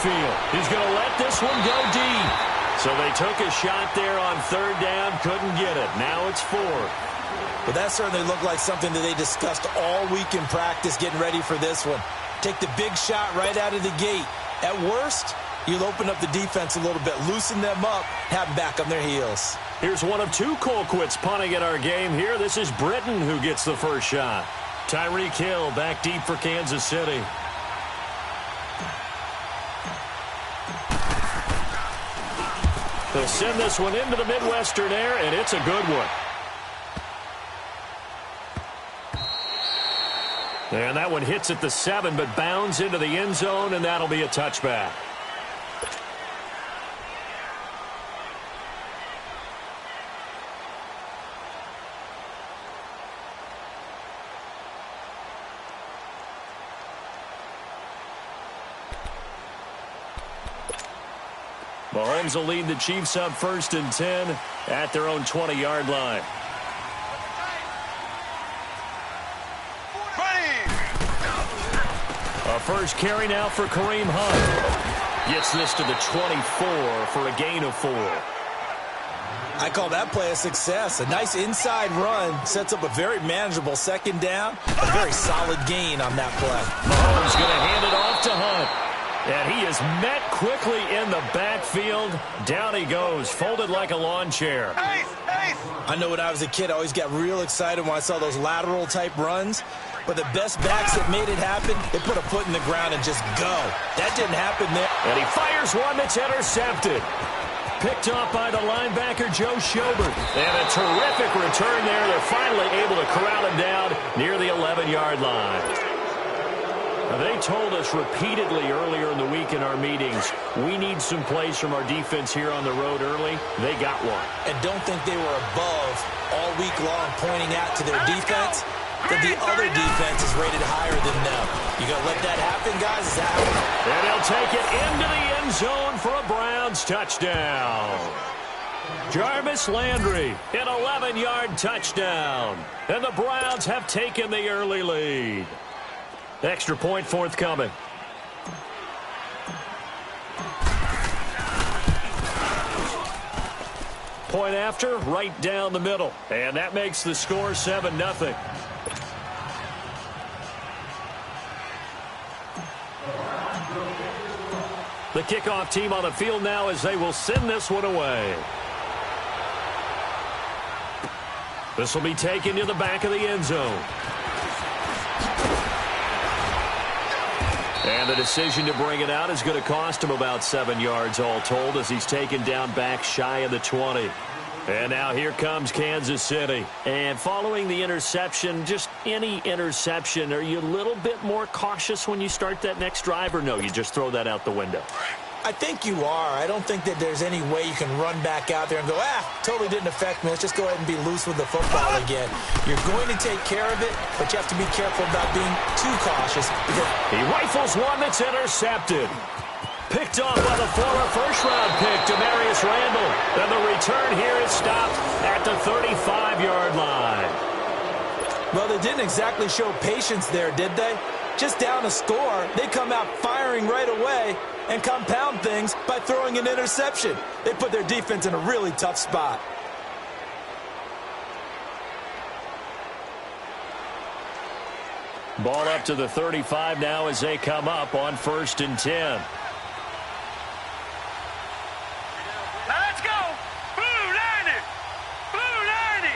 backfield. He's going to let this one go deep. So they took a shot there on third down, couldn't get it. Now it's fourth. But that certainly looked like something that they discussed all week in practice getting ready for this one. Take the big shot right out of the gate. At worst, you'll open up the defense a little bit, loosen them up, have them back on their heels. Here's one of two Colquitts punting in our game here. This is Britton who gets the first shot. Tyreek Hill back deep for Kansas City. They'll send this one into the Midwestern air, and it's a good one. And that one hits at the 7, but bounds into the end zone, and that'll be a touchback. Mahomes will lead the Chiefs up 1st and 10 at their own 20-yard line. A first carry now for Kareem Hunt. Gets this to the 24 for a gain of 4. I call that play a success. A nice inside run sets up a very manageable second down. A very solid gain on that play. Mahomes going to hand it off to Hunt. And he is met quickly in the backfield. Down he goes, folded like a lawn chair. I know when I was a kid, I always got real excited when I saw those lateral-type runs. But the best backs that made it happen, they put a foot in the ground and just go. That didn't happen there. And he fires one that's intercepted. Picked off by the linebacker, Joe Schobert. And a terrific return there. They're finally able to corral him down near the 11-yard line. They told us repeatedly earlier in the week in our meetings, we need some plays from our defense here on the road early. They got one. And don't think they were above all week long pointing out to their defense that the other defense is rated higher than them. You going to let that happen, guys? Is that happening? And he'll take it into the end zone for a Browns touchdown. Jarvis Landry, an 11-yard touchdown. And the Browns have taken the early lead. Extra point forthcoming. Point after, right down the middle. And that makes the score 7-0. The kickoff team on the field now as they will send this one away. This will be taken to the back of the end zone. And the decision to bring it out is going to cost him about 7 yards all told as he's taken down back shy of the 20. And now here comes Kansas City. And following the interception, just any interception, are you a little bit more cautious when you start that next drive, or no, you just throw that out the window? I think you are. I don't think that there's any way you can run back out there and go, totally didn't affect me. Let's just go ahead and be loose with the football again. You're going to take care of it, but you have to be careful about being too cautious. Because he rifles one that's intercepted. Picked off by the former first-round pick, Demarius Randall. And the return here is stopped at the 35-yard line. Well, they didn't exactly show patience there, did they? Just down a score, they come out firing right away and compound things by throwing an interception. They put their defense in a really tough spot. Ball up to the 35 now as they come up on 1st and 10. Let's go! Blue 90! Blue 90!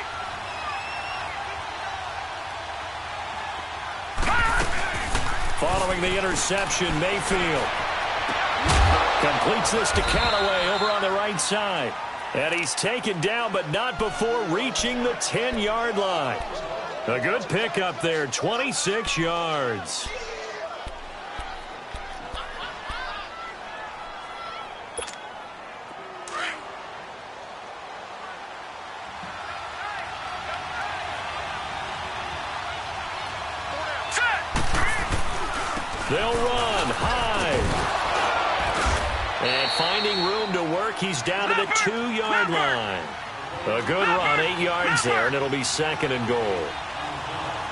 Following the interception, Mayfield completes this to Callaway over on the right side. And he's taken down, but not before reaching the 10-yard line. A good pickup there, 26 yards. They'll run high. And finding room to work, he's down to the 2-yard line. A good run, 8 yards there, and it'll be 2nd and goal.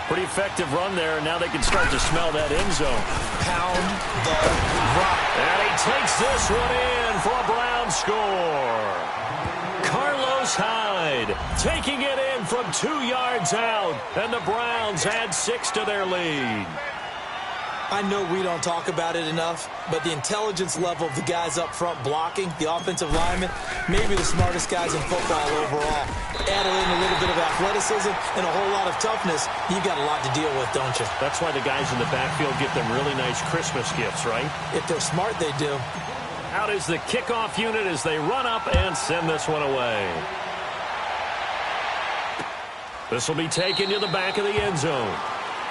Pretty effective run there, and now they can start to smell that end zone. Pound the rock. And he takes this one in for a Brown score. Carlos Hyde taking it in from 2 yards out, and the Browns add 6 to their lead. I know we don't talk about it enough, but the intelligence level of the guys up front blocking, the offensive linemen, maybe the smartest guys in football overall. Add in a little bit of athleticism and a whole lot of toughness, you got a lot to deal with, don't you? That's why the guys in the backfield get them really nice Christmas gifts, right? If they're smart, they do. Out is the kickoff unit as they run up and send this one away. This will be taken to the back of the end zone.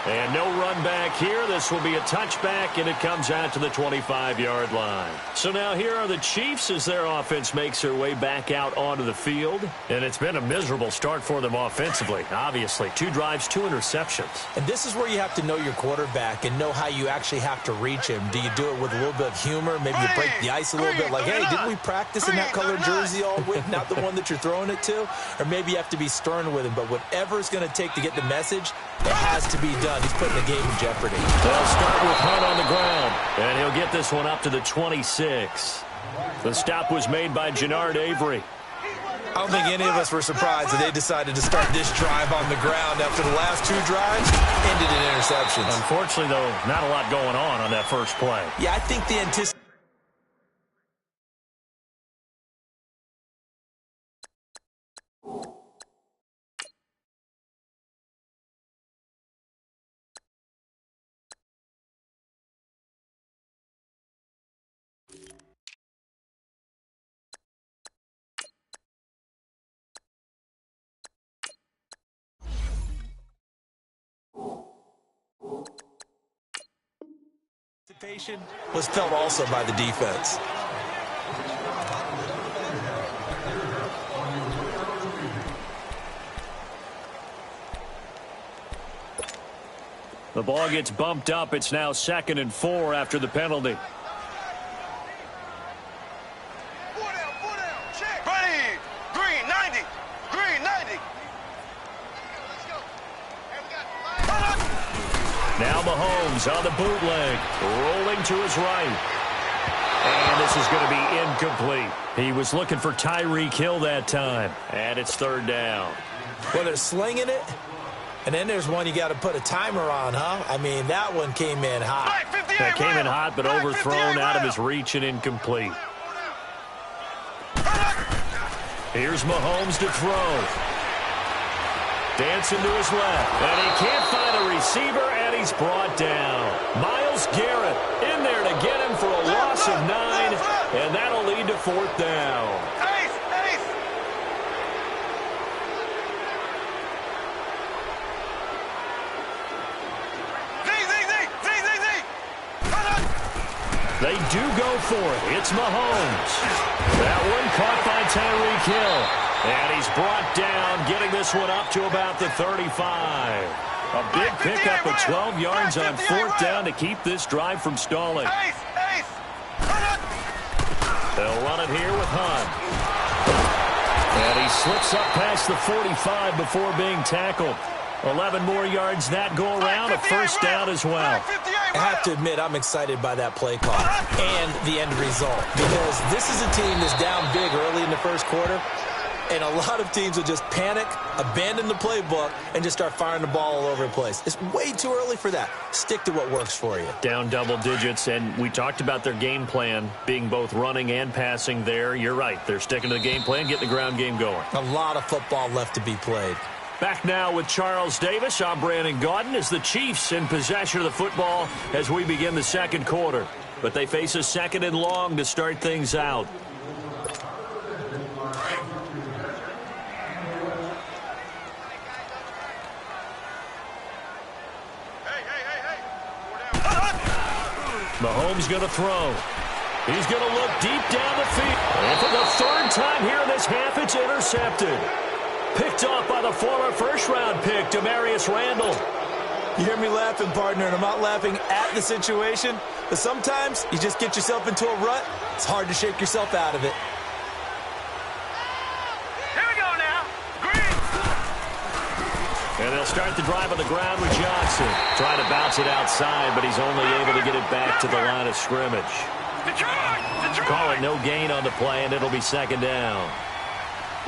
And no run back here. This will be a touchback, and it comes out to the 25-yard line. So now here are the Chiefs as their offense makes their way back out onto the field. And it's been a miserable start for them offensively, obviously. 2 drives, 2 interceptions. And this is where you have to know your quarterback and know how you actually have to reach him. Do you do it with a little bit of humor? Maybe you break the ice a little bit, like, hey, didn't we practice in that colored jersey all week, not the one that you're throwing it to? Or maybe you have to be stern with him. But whatever it's going to take to get the message, it has to be done. He's putting the game in jeopardy. They'll start with Hunt on the ground, and he'll get this one up to the 26. The stop was made by Jannard Avery. I don't think any of us were surprised that they decided to start this drive on the ground after the last 2 drives ended in interceptions. Unfortunately, though, not a lot going on that first play. Yeah, I think the anticipation. Was felt also by the defense. The ball gets bumped up. It's now 2nd and 4 after the penalty. Check. Ready. Green 90. Green 90. Now Mahomes on the bootleg, rolling to his right. And this is going to be incomplete. He was looking for Tyreek Hill that time. And it's 3rd down. Well, they're slinging it. And then there's one you got to put a timer on, huh? I mean, that one came in hot. That came in hot, but overthrown out of his reach and incomplete. Here's Mahomes to throw. Dancing to his left, and he can't find a receiver, and he's brought down. Myles Garrett in there to get him for a loss of 9, and that'll lead to 4th down. They do go for it. It's Mahomes. That one caught by Tyreek Hill. And he's brought down, getting this one up to about the 35. A big pickup of 12 yards on 4th down to keep this drive from stalling. They'll run it here with Hunt. And he slips up past the 45 before being tackled. 11 more yards that go around, a 1st down as well. I have to admit, I'm excited by that play call and the end result. Because this is a team that's down big early in the first quarter. And a lot of teams will just panic, abandon the playbook, and just start firing the ball all over the place. It's way too early for that. Stick to what works for you. Down double digits, and we talked about their game plan being both running and passing there. You're right. They're sticking to the game plan, getting the ground game going. A lot of football left to be played. Back now with Charles Davis. I'm Brandon Gaudin as the Chiefs in possession of the football as we begin the 2nd quarter. But they face a 2nd and long to start things out. Mahomes going to throw. He's going to look deep down the field. And for the 3rd time here in this half, it's intercepted. Picked off by the former first-round pick, Demarius Randall. You hear me laughing, partner, and I'm not laughing at the situation, but sometimes you just get yourself into a rut. It's hard to shake yourself out of it. Here we go now. Green. And they'll start the drive on the ground with Johnson. Trying to bounce it outside, but he's only able to get it back to the line of scrimmage. Call it no gain on the play, and it'll be second down.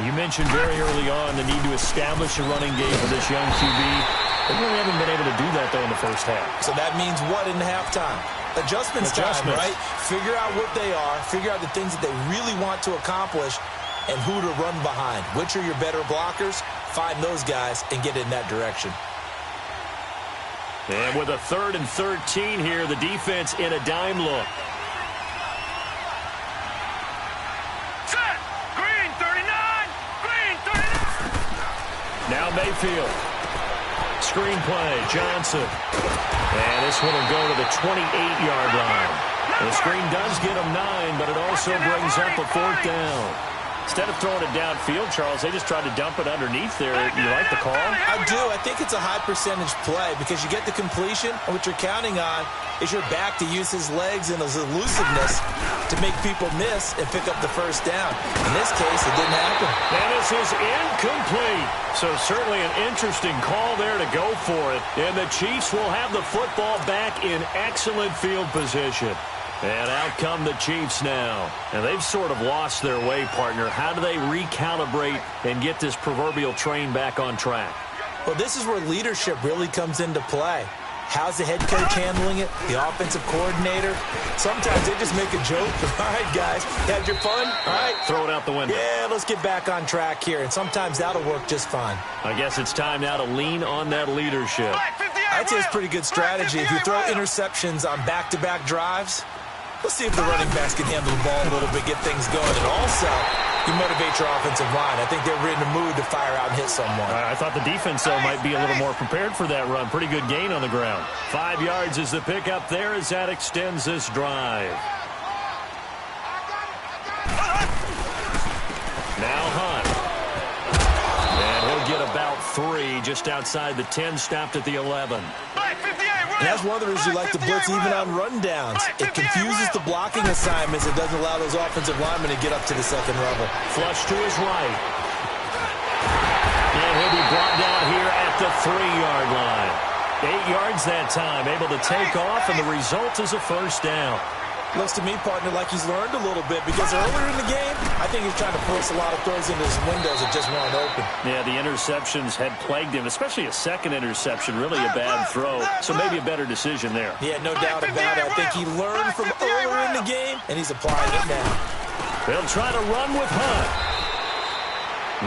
You mentioned very early on the need to establish a running game for this young QB. They really haven't been able to do that, though, in the first half. So that means what in halftime? Adjustments time, right? Figure out what they are, figure out the things that they really want to accomplish, and who to run behind. Which are your better blockers? Find those guys and get in that direction. And with a 3rd and 13 here, the defense in a dime look. Set! Green 39! Green 39! Now Mayfield. Screen play, Johnson. And this one will go to the 28-yard line. The screen does get him 9, but it also brings up a 4th down. Instead of throwing it downfield, Charles, they just tried to dump it underneath there. You like the call? I do. I think it's a high percentage play because you get the completion, and what you're counting on is your back to use his legs and his elusiveness to make people miss and pick up the first down. In this case, it didn't happen. And this is incomplete. So certainly an interesting call there to go for it. And the Chiefs will have the football back in excellent field position. And out come the Chiefs now. And they've sort of lost their way, partner. How do they recalibrate and get this proverbial train back on track? Well, this is where leadership really comes into play. How's the head coach handling it? The offensive coordinator? Sometimes they just make a joke. All right, guys, had your fun? All right. Throw it out the window. Yeah, let's get back on track here. And sometimes that'll work just fine. I guess it's time now to lean on that leadership. I'd say it's pretty good strategy. If you throw interceptions on back-to-back drives, let's see if the running backs can handle the ball a little bit, get things going. And also, you motivate your offensive line. I think they're in the mood to fire out and hit someone. I thought the defense, though, might be a little more prepared for that run. Pretty good gain on the ground. 5 yards is the pickup there as that extends this drive. Now Hunt. And he'll get about 3 just outside the 10, stopped at the 11. And that's one of the reasons you like to blitz even on rundowns. It confuses the blocking assignments. It doesn't allow those offensive linemen to get up to the second level. Flush to his right. And he'll be brought down here at the 3-yard line. 8 yards that time, able to take off, and the result is a first down. Looks to me, partner, like he's learned a little bit because earlier in the game, I think he's trying to force a lot of throws into his windows that just weren't open. Yeah, the interceptions had plagued him, especially a second interception, really a bad throw. So maybe a better decision there. Yeah, no doubt about it. I think he learned from earlier in the game, and he's applying it now. They'll try to run with Hunt.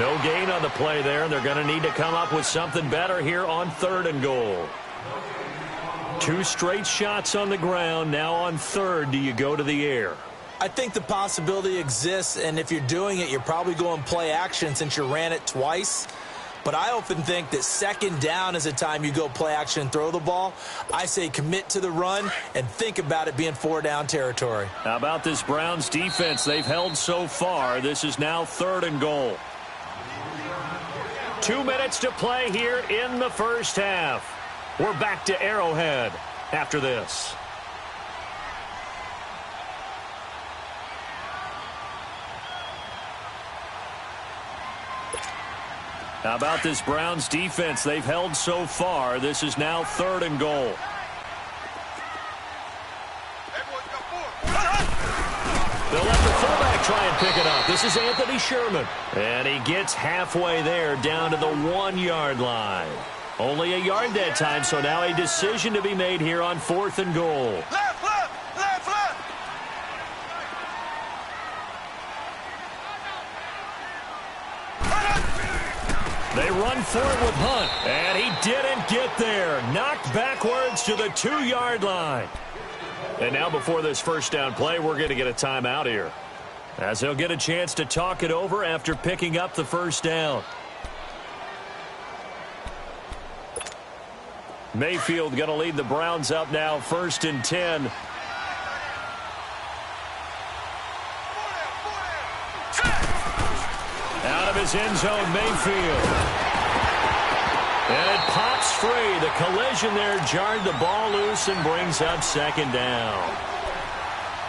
No gain on the play there, and they're going to need to come up with something better here on 3rd and goal. 2 straight shots on the ground. Now on 3rd, do you go to the air? I think the possibility exists, and if you're doing it, you're probably going play action since you ran it twice. But I often think that 2nd down is a time you go play action and throw the ball. I say commit to the run and think about it being 4-down territory. How about this Browns defense? They've held so far. This is now 3rd and goal. 2 minutes to play here in the first half. We're back to Arrowhead after this. How about this Browns defense? They've held so far. This is now 3rd and goal. They'll let the fullback try and pick it up. This is Anthony Sherman. And he gets halfway there down to the 1-yard line. Only a yard that time, so now a decision to be made here on 4th and goal. Left, left, left, left. They run for it with Hunt, and he didn't get there. Knocked backwards to the 2-yard line. And now before this first down play, we're going to get a timeout here, as they'll get a chance to talk it over after picking up the first down. Mayfield going to lead the Browns up now, 1st and 10. Out of his end zone, Mayfield. And it pops free. The collision there jarred the ball loose and brings up 2nd down.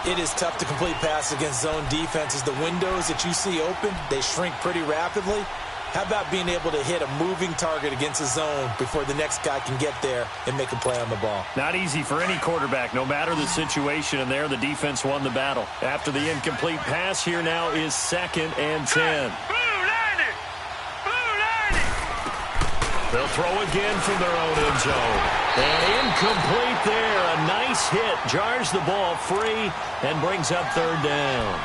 It is tough to complete passes against zone defenses. The windows that you see open, they shrink pretty rapidly. How about being able to hit a moving target against a zone before the next guy can get there and make a play on the ball? Not easy for any quarterback, no matter the situation, and there the defense won the battle. After the incomplete pass, here now is 2nd and 10. They'll throw again from their own end zone. And incomplete there. A nice hit. Jars the ball free and brings up 3rd down.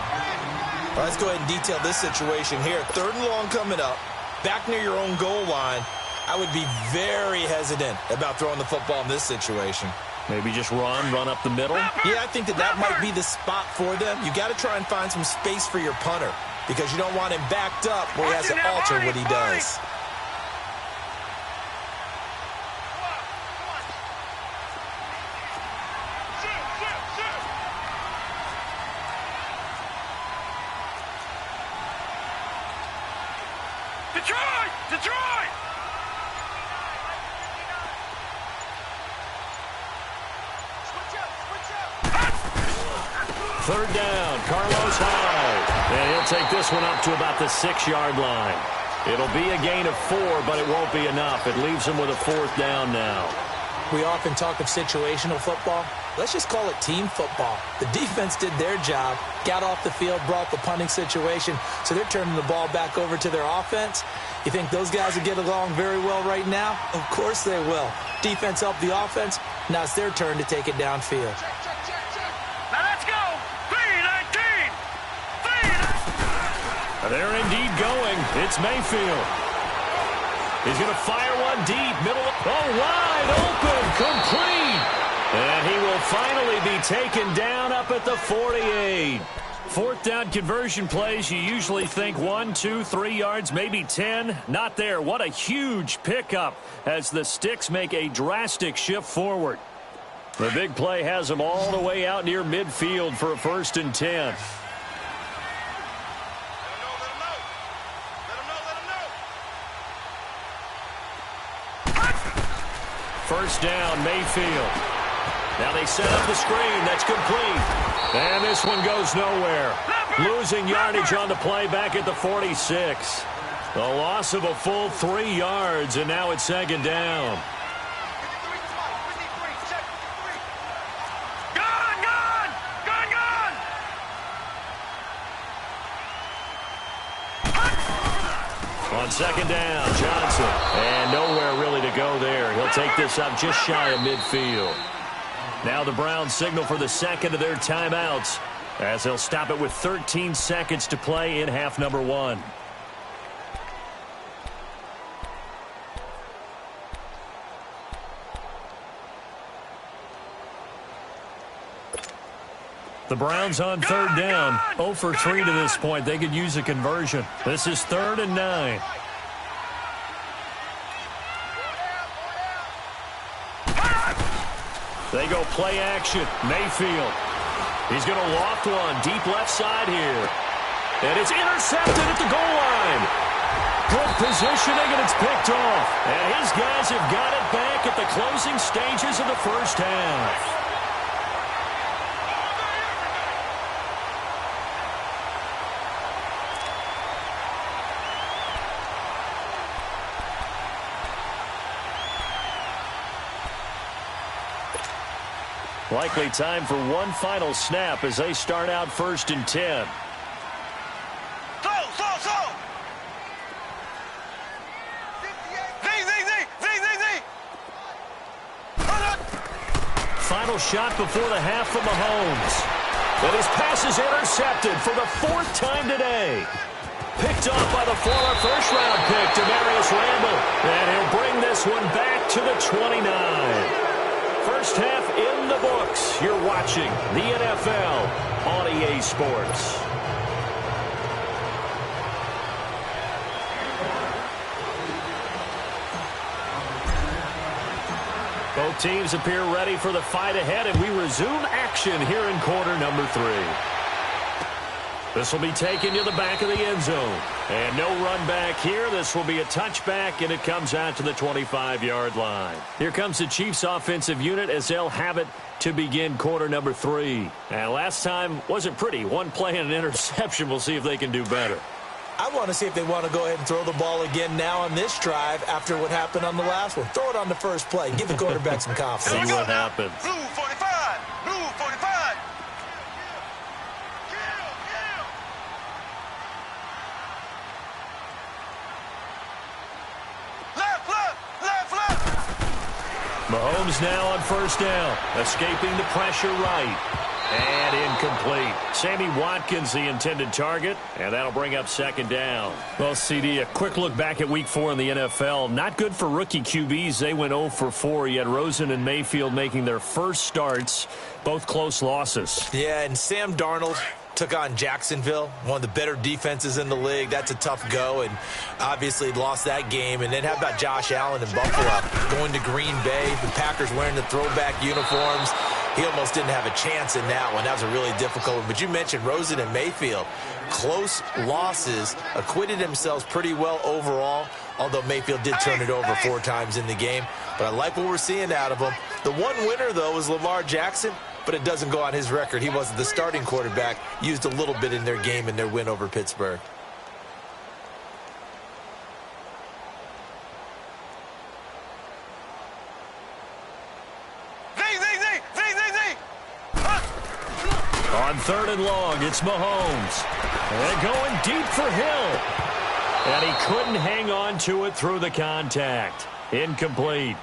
Well, let's go ahead and detail this situation here. 3rd and long coming up. Back near your own goal line. I would be very hesitant about throwing the football in this situation. Maybe just run up the middle? Yeah, I think that might be the spot for them. You got to try and find some space for your punter because you don't want him backed up where he has to alter what he does. Detroit! 3rd down, Carlos Hyde. And he'll take this one up to about the 6-yard line. It'll be a gain of 4, but it won't be enough. It leaves him with a 4th down now. We often talk of situational football. Let's just call it team football. The defense did their job, got off the field, brought the punting situation, so they're turning the ball back over to their offense. You think those guys will get along very well right now? Of course they will. Defense helped the offense. Now it's their turn to take it downfield. Now let's go! 3-19! They're indeed going. It's Mayfield. He's going to fire one deep, middle. Oh, wide open, complete. And he will finally be taken down up at the 48. 4th down conversion plays, you usually think 1, 2, 3 yards, maybe 10. Not there. What a huge pickup as the Sticks make a drastic shift forward. The big play has them all the way out near midfield for a 1st and 10. First down, Mayfield. Now they set up the screen. That's complete. And this one goes nowhere. Losing yardage on the play back at the 46. The loss of a full 3 yards, and now it's 2nd down. On 2nd down, Johnson. And nowhere really to go there. He'll take this up just shy of midfield. Now the Browns signal for the 2nd of their timeouts as they'll stop it with 13 seconds to play in half number 1. The Browns on 3rd down. 0 for 3 to this point. They could use a conversion. This is 3rd and 9. They go play action. Mayfield. He's going to loft one deep left side here. And it's intercepted at the goal line. Good positioning, and it's picked off. And his guys have got it back at the closing stages of the 1st half. Likely time for one final snap as they start out 1st and 10. Final shot before the half from Mahomes. And his pass is intercepted for the 4th time today. Picked off by the former first-round pick, Demarius Randall. And he'll bring this one back to the 29. First half in the books. You're watching the NFL on EA Sports. Both teams appear ready for the fight ahead, and we resume action here in quarter number 3. This will be taken to the back of the end zone. And no run back here. This will be a touchback, and it comes out to the 25-yard line. Here comes the Chiefs offensive unit as they'll have it to begin quarter number 3. And last time wasn't pretty. One play and an interception. We'll see if they can do better. I want to see if they want to go ahead and throw the ball again now on this drive after what happened on the last one. Throw it on the first play. Give the quarterback some confidence. See what happens. Blue 45. Blue 45. Left, left, left, left. Mahomes now on first down. Escaping the pressure right. And incomplete. Sammy Watkins, the intended target, and that'll bring up second down. Well, CD, a quick look back at Week 4 in the NFL. Not good for rookie QBs. They went 0 for 4. You had Rosen and Mayfield making their first starts, both close losses. Yeah, and Sam Darnold took on Jacksonville, one of the better defenses in the league. That's a tough go, and obviously lost that game. And then how about Josh Allen in Buffalo going to Green Bay, the Packers wearing the throwback uniforms? He almost didn't have a chance in that one. That was a really difficult one. But you mentioned Rosen and Mayfield. Close losses, acquitted themselves pretty well overall, although Mayfield did turn it over 4 times in the game. But I like what we're seeing out of them. The one winner, though, was Lamar Jackson, but it doesn't go on his record. He wasn't the starting quarterback. Used a little bit in their game in their win over Pittsburgh. On third and long, it's Mahomes. And going deep for Hill. And he couldn't hang on to it through the contact. Incomplete.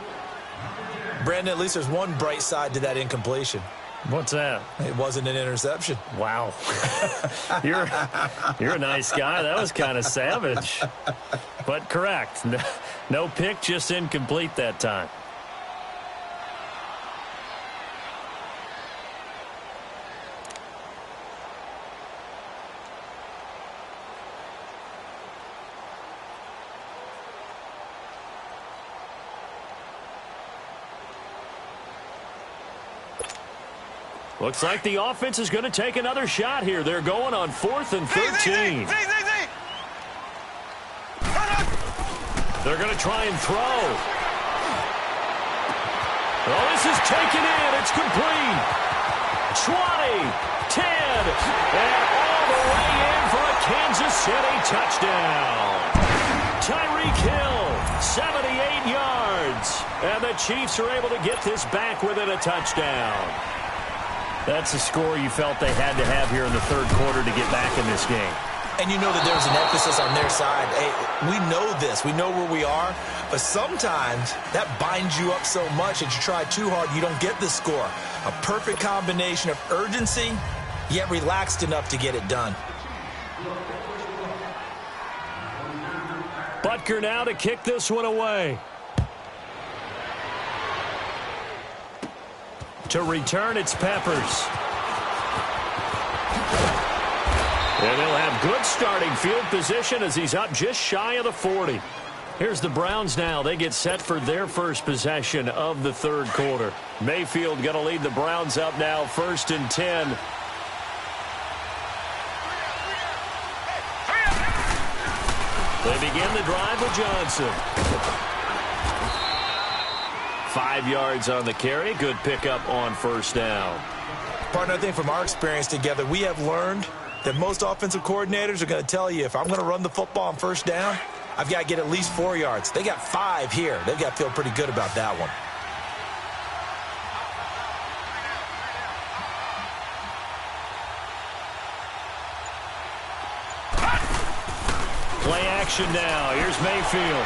Brandon, at least there's one bright side to that incompletion. What's that? It wasn't an interception. Wow. You're a nice guy. That was kind of savage. But correct. No pick, just incomplete that time. Looks like the offense is going to take another shot here. They're going on 4th and 13. They're going to try and throw. Oh, this is taken in. It's complete. 20, 10, and all the way in for a Kansas City touchdown. Tyreek Hill, 78 yards. And the Chiefs are able to get this back within a touchdown. That's a score you felt they had to have here in the third quarter to get back in this game. And you know that there's an emphasis on their side. Hey, we know this. We know where we are. But sometimes that binds you up so much that you try too hard, you don't get the score. A perfect combination of urgency, yet relaxed enough to get it done. Butker now to kick this one away. To return, it's Peppers. And he'll have good starting field position as he's up just shy of the 40. Here's the Browns now. They get set for their first possession of the third quarter. Mayfield going to lead the Browns up now, 1st and 10. They begin the drive with Johnson. 5 yards on the carry. Good pickup on first down. Partner, I think from our experience together, we have learned that most offensive coordinators are going to tell you, if I'm going to run the football on first down, I've got to get at least 4 yards. They got 5 here. They've got to feel pretty good about that one. Play action now. Here's Mayfield.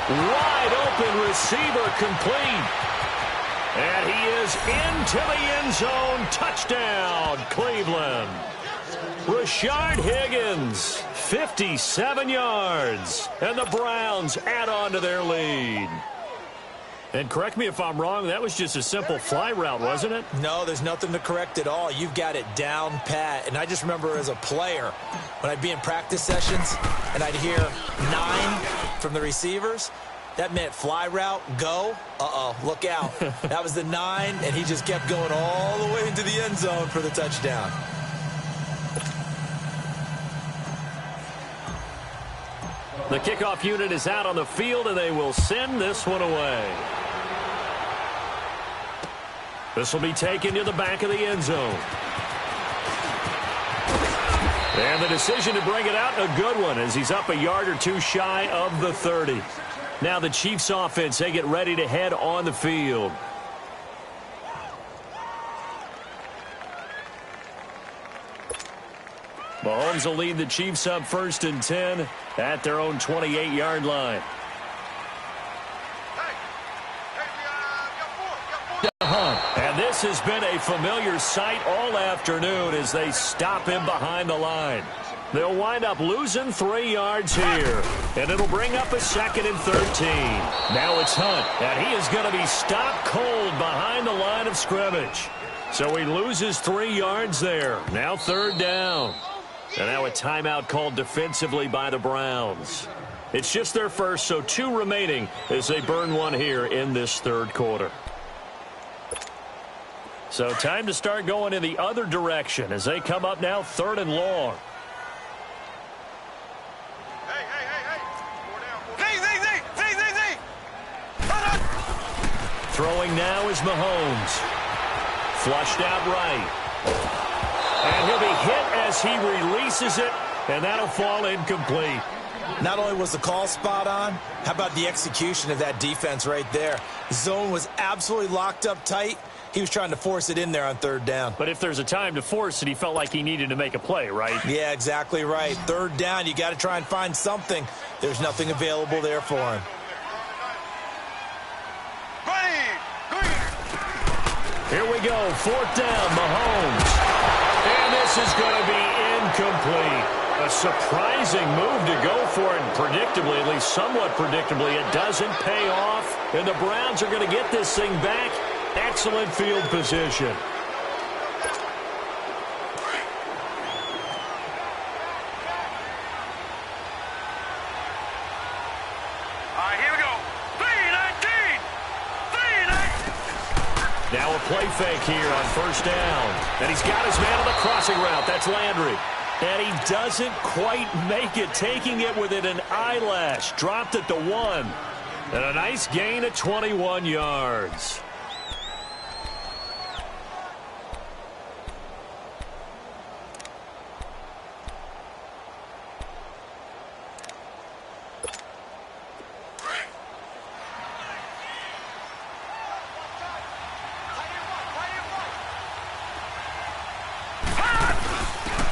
Wide open receiver complete. And he is into the end zone. Touchdown, Cleveland. Rashard Higgins, 57 yards. And the Browns add on to their lead. And correct me if I'm wrong, that was just a simple fly route, wasn't it? No, there's nothing to correct at all. You've got it down pat. And I just remember as a player, when I'd be in practice sessions and I'd hear 9 from the receivers, that meant fly route, go. Look out. That was the 9, and he just kept going all the way into the end zone for the touchdown. The kickoff unit is out on the field, and they will send this one away. This will be taken to the back of the end zone. And the decision to bring it out, a good one, as he's up a yard or two shy of the 30. Now the Chiefs offense, they get ready to head on the field. Mahomes will lead the Chiefs up 1st and 10 at their own 28-yard line. And this has been a familiar sight all afternoon as they stop him behind the line. They'll wind up losing 3 yards here, and it'll bring up a 2nd and 13. Now it's Hunt, and he is going to be stopped cold behind the line of scrimmage. So he loses 3 yards there. Now 3rd down. And now a timeout called defensively by the Browns. It's just their first, so 2 remaining as they burn 1 here in this 3rd quarter. So time to start going in the other direction as they come up now 3rd and long. Throwing now is Mahomes. Flushed out right. And he'll be hit as he releases it, and that'll fall incomplete. Not only was the call spot on, how about the execution of that defense right there? The zone was absolutely locked up tight. He was trying to force it in there on 3rd down. But if there's a time to force it, he felt like he needed to make a play, right? Yeah, exactly right. 3rd down, you got to try and find something. There's nothing available there for him. Here we go, 4th down, Mahomes. And this is going to be incomplete. A surprising move to go for it, and predictably, at least somewhat predictably, it doesn't pay off. And the Browns are going to get this thing back. Excellent field position. Now a play fake here on 1st down. And he's got his man on the crossing route. That's Landry. And he doesn't quite make it, taking it within an eyelash. Dropped at the 1. And a nice gain of 21 yards.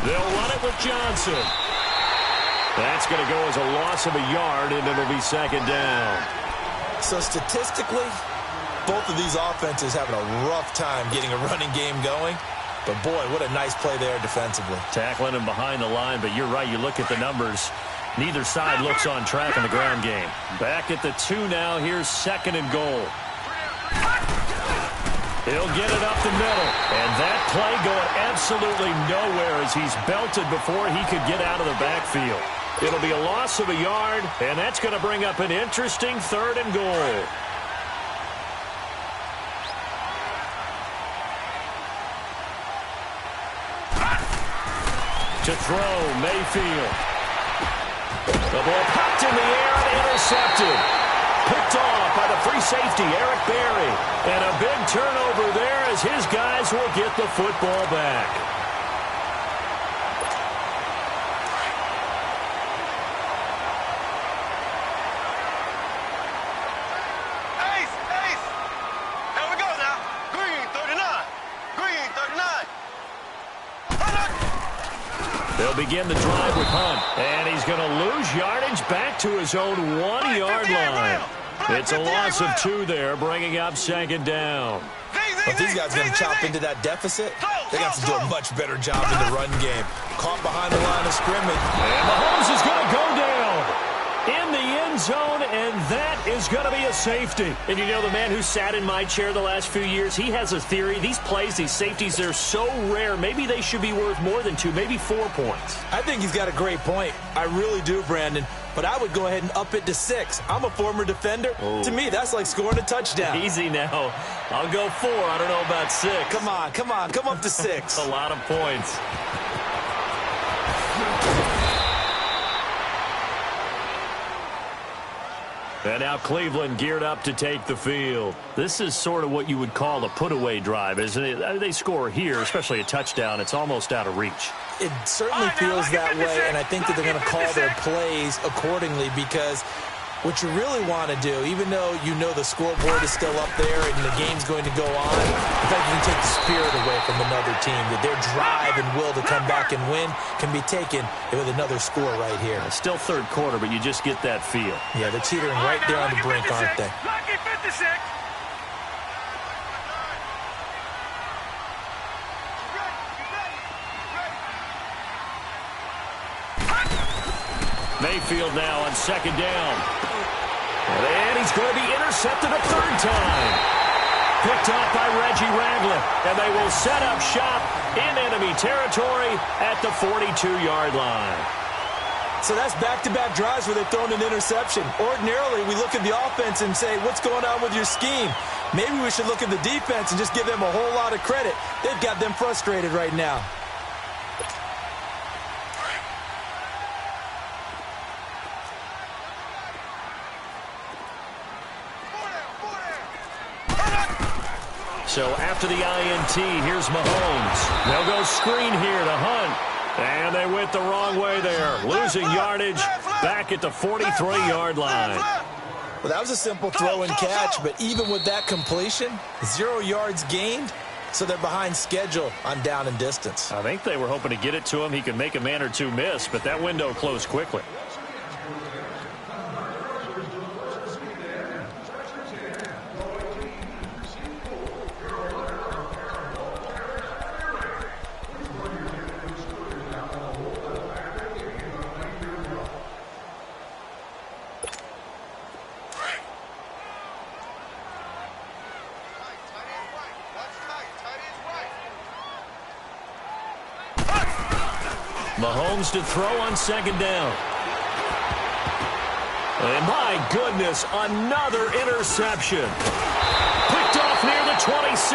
They'll run it with Johnson. That's going to go as a loss of a yard, and it'll be 2nd down. So statistically, both of these offenses having a rough time getting a running game going. But, boy, what a nice play there defensively. Tackling him behind the line, but you're right. You look at the numbers. Neither side looks on track in the ground game. Back at the 2 now. Here's 2nd and goal. He'll get it up the middle. And that play going absolutely nowhere as he's belted before he could get out of the backfield. It'll be a loss of a yard, and that's going to bring up an interesting 3rd and goal. To throw, Mayfield. The ball popped in the air and intercepted. Picked off by the free safety, Eric Berry. And a big turnover there as his guys will get the football back. Ace! Here we go now. Green 39. Green 39. They'll begin the drive with Hunt. And he's going to lose yardage back to his own 1-yard line. It's a loss of 2 there, bringing up 2nd down. But these guys are going to chop into that deficit. They got to do a much better job in the run game. Caught behind the line of scrimmage. And Mahomes is going to go down in the end zone, and that is going to be a safety. And you know, the man who sat in my chair the last few years, he has a theory. These plays, these safeties, they're so rare. Maybe they should be worth more than 2, maybe 4 points. I think he's got a great point. I really do, Brandon. But I would go ahead and up it to 6. I'm a former defender. Oh. To me, that's like scoring a touchdown. Easy now. I'll go 4. I don't know about 6. Come on. Come up to 6. A lot of points. And now Cleveland geared up to take the field. This is sort of what you would call a put-away drive, isn't it? They score here, especially a touchdown. It's almost out of reach. It certainly feels that way, and I think that they're going to call their plays accordingly, because what you really want to do, even though you know the scoreboard is still up there and the game's going to go on, in fact, you can take the spirit away from another team, that their drive and will to come back and win can be taken with another score right here. It's still third quarter, but you just get that feel. Yeah, they're teetering right there on the brink, aren't they? Mayfield now on second down. And he's going to be intercepted a third time. Picked off by Reggie Ragland. And they will set up shop in enemy territory at the 42-yard line. So that's back-to-back drives where they've thrown an interception. Ordinarily, we look at the offense and say, what's going on with your scheme? Maybe we should look at the defense and just give them a whole lot of credit. They've got them frustrated right now. So after the INT, here's Mahomes. They'll go screen here to Hunt. And they went the wrong way there. Losing yardage back at the 43-yard line. Well, that was a simple throw and catch, but even with that completion, 0 yards gained, so they're behind schedule on down and distance. I think they were hoping to get it to him. He could make a man or two miss, but that window closed quickly. Mahomes to throw on second down. And my goodness, another interception. Picked off near the 26.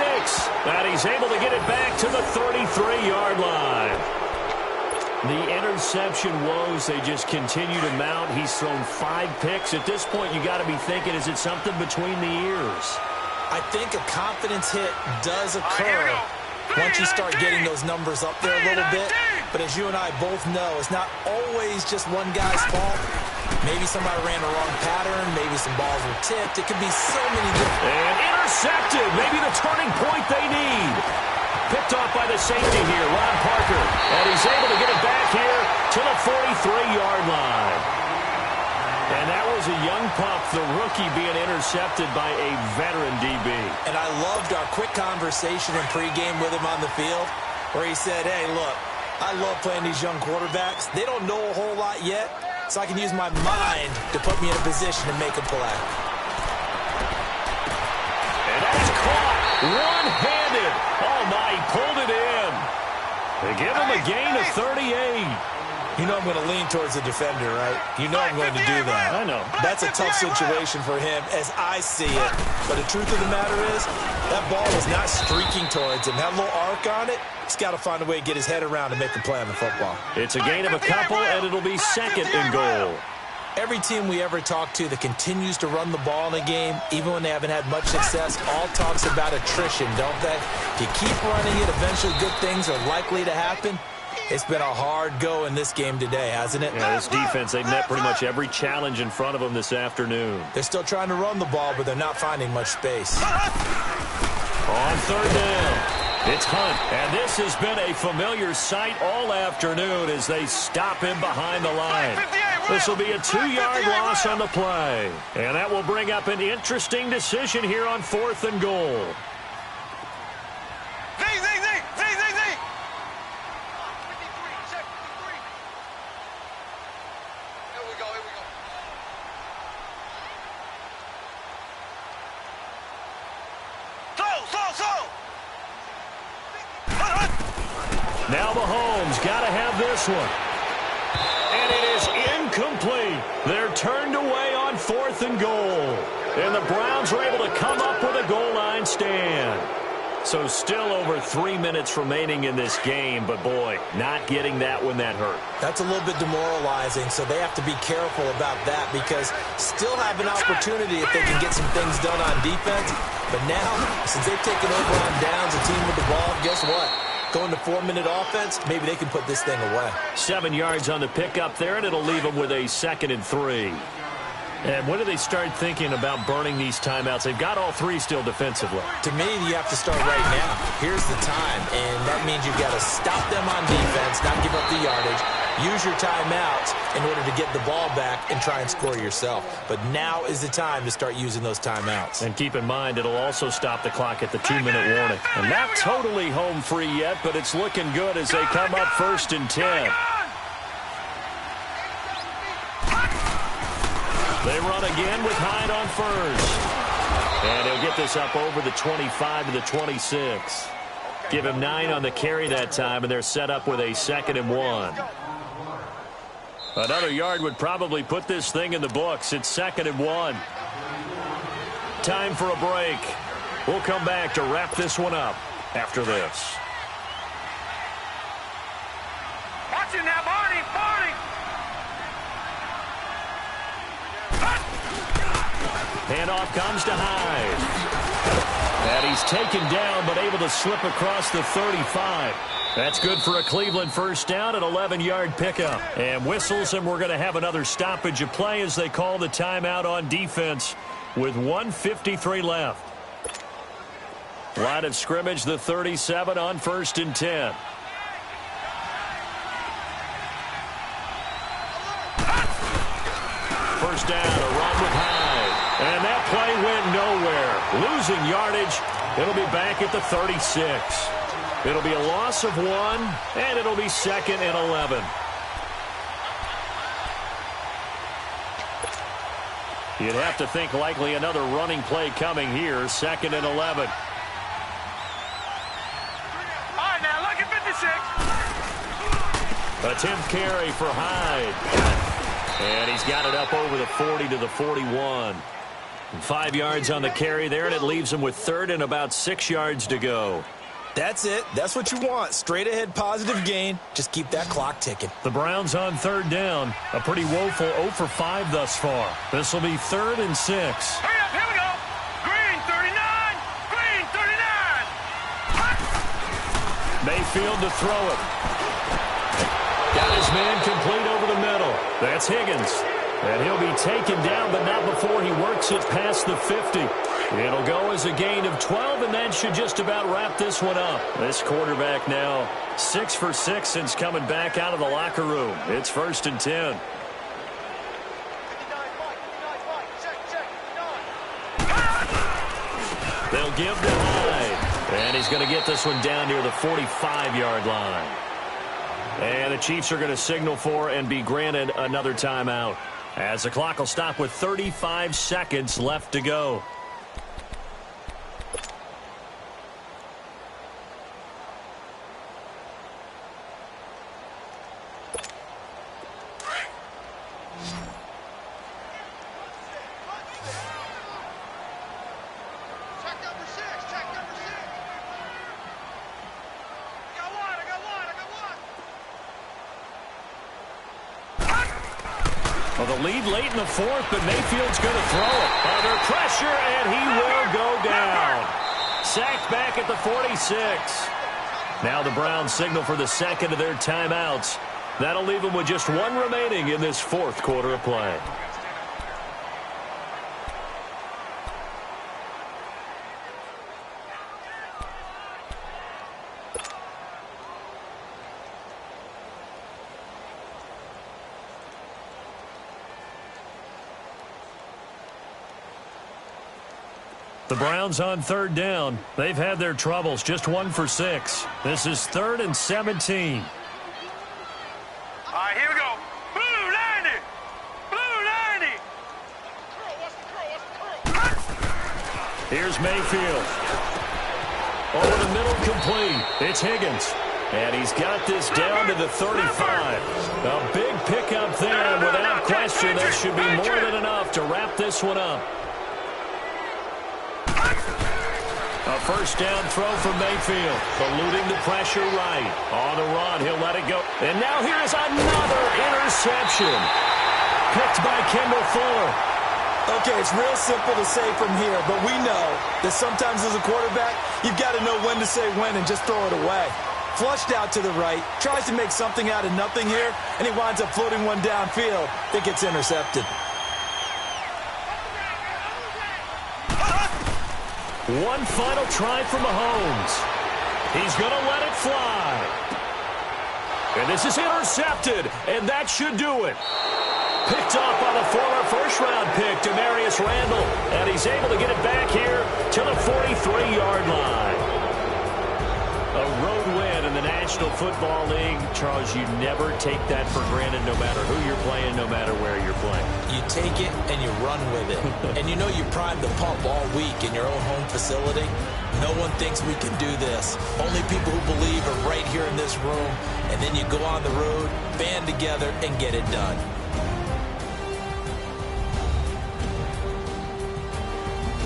And he's able to get it back to the 33-yard line. The interception woes, they just continue to mount. He's thrown 5 picks. At this point, you got to be thinking, is it something between the ears? I think a confidence hit does occur once you start getting those numbers up there a little bit. But as you and I both know, it's not always just one guy's fault. Maybe somebody ran the wrong pattern. Maybe some balls were tipped. It could be so many different. And intercepted. Maybe the turning point they need. Picked off by the safety here, Ron Parker. And he's able to get it back here to the 43-yard line. And that was a young pup, the rookie, being intercepted by a veteran DB. And I loved our quick conversation in pregame with him on the field, where he said, hey, look, I love playing these young quarterbacks. They don't know a whole lot yet, so I can use my mind to put me in a position to make a play. And that's caught one-handed. Oh, my, he pulled it in. They give him a gain of 38. You know I'm going to lean towards the defender, right? You know I'm going to do that. I know. That's a tough situation for him as I see it. But the truth of the matter is, that ball was not streaking towards him. Had a little arc on it. He's got to find a way to get his head around and make a play on the football. It's a gain of a couple, and it'll be second and goal. Every team we ever talk to that continues to run the ball in a game, even when they haven't had much success, all talks about attrition, don't they? If you keep running it, eventually good things are likely to happen. It's been a hard go in this game today, hasn't it? Yeah, this defense, they've met pretty much every challenge in front of them this afternoon. They're still trying to run the ball, but they're not finding much space. On third down, it's Hunt. And this has been a familiar sight all afternoon as they stop him behind the line. This will be a 2-yard loss on the play. And that will bring up an interesting decision here on 4th and goal. Now Mahomes got to have this one. And it is incomplete. They're turned away on 4th and goal. And the Browns are able to come up with a goal line stand. So still over 3 minutes remaining in this game, but boy, not getting that when that hurt. That's a little bit demoralizing, so they have to be careful about that because still have an opportunity if they can get some things done on defense. But now, since they've taken over on downs, a team with the ball, guess what? Going to 4-minute offense, maybe they can put this thing away. 7 yards on the pickup there, and it'll leave them with a 2nd and 3. And when do they start thinking about burning these timeouts? They've got all 3 still defensively. To me, you have to start right now. Here's the time, and that means you've got to stop them on defense, not give up the yardage, use your timeouts in order to get the ball back and try and score yourself. But now is the time to start using those timeouts. And keep in mind, it'll also stop the clock at the 2-minute warning. And not totally home free yet, but it's looking good as they come up 1st and 10. They run again with Hyde on first. And he'll get this up over the 25 to the 26. Give him 9 on the carry that time, and they're set up with a 2nd and 1. Another yard would probably put this thing in the books. It's 2nd and 1. Time for a break. We'll come back to wrap this one up after this. Watching that, Barney, Barney. Handoff comes to Hyde. And he's taken down, but able to slip across the 35. That's good for a Cleveland first down, an 11-yard pickup. And whistles, and we're going to have another stoppage of play as they call the timeout on defense with 1:53 left. Line of scrimmage, the 37 on 1st and 10. First down, a run with Hyde. And that play went nowhere. Losing yardage. It'll be back at the 36. It'll be a loss of 1, and it'll be 2nd and 11. You'd have to think likely another running play coming here. 2nd and 11. All right, now look at 56. A 10th carry for Hyde. And he's got it up over the 40 to the 41. 5 yards on the carry there, and it leaves him with 3rd and about 6 yards to go. That's it. That's what you want. Straight ahead, positive gain. Just keep that clock ticking. The Browns on 3rd down. A pretty woeful 0 for 5 thus far. This will be 3rd and 6. Hurry up, here we go. Green 39. Green 39. Mayfield to throw it. Got his man complete over the middle. That's Higgins. And he'll be taken down, but not before he works it past the 50. It'll go as a gain of 12, and that should just about wrap this one up. This quarterback now 6 for 6 since coming back out of the locker room. It's 1st and 10. They'll give to Hyde. And he's going to get this one down near the 45-yard line. And the Chiefs are going to signal for and be granted another timeout, as the clock will stop with 35 seconds left to go. Well, the lead late in the 4th, but Mayfield's going to throw it. Under pressure, and he will go down. Sacked back at the 46. Now the Browns signal for the 2nd of their timeouts. That'll leave them with just 1 remaining in this 4th quarter of play. The Browns on 3rd down. They've had their troubles, just 1 for 6. This is 3rd and 17. All right, here we go. Blue 90. Blue 90. Here's Mayfield. Over the middle, complete. It's Higgins. And he's got this down to the 35. A big pickup there, and without question, that should be more than enough to wrap this one up. A first down throw for Mayfield, eluding the pressure right. On the run, he'll let it go. And now here's another interception. Picked by Kendall Fuller. Okay, it's real simple to say from here, but we know that sometimes as a quarterback, you've got to know when to say when and just throw it away. Flushed out to the right, tries to make something out of nothing here, and he winds up floating one downfield that gets intercepted. One final try for Mahomes. He's going to let it fly. And this is intercepted, and that should do it. Picked off by the former first-round pick, Demarius Randall, and he's able to get it back here to the 43-yard line. A road win in the National Football League. Charles, you never take that for granted no matter who you're playing, no matter where you're playing. You take it and you run with it. And you know you primed the pump all week in your own home facility. No one thinks we can do this. Only people who believe are right here in this room. And then you go on the road, band together, and get it done.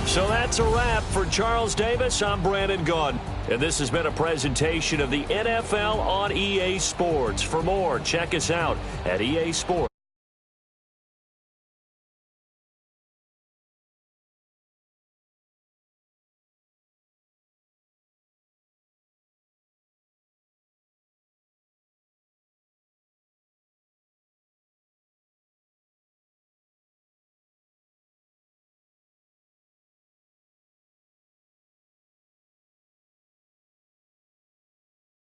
So that's a wrap for Charles Davis. I'm Brandon Gaudin. And this has been a presentation of the NFL on EA Sports. For more, check us out at EA Sports.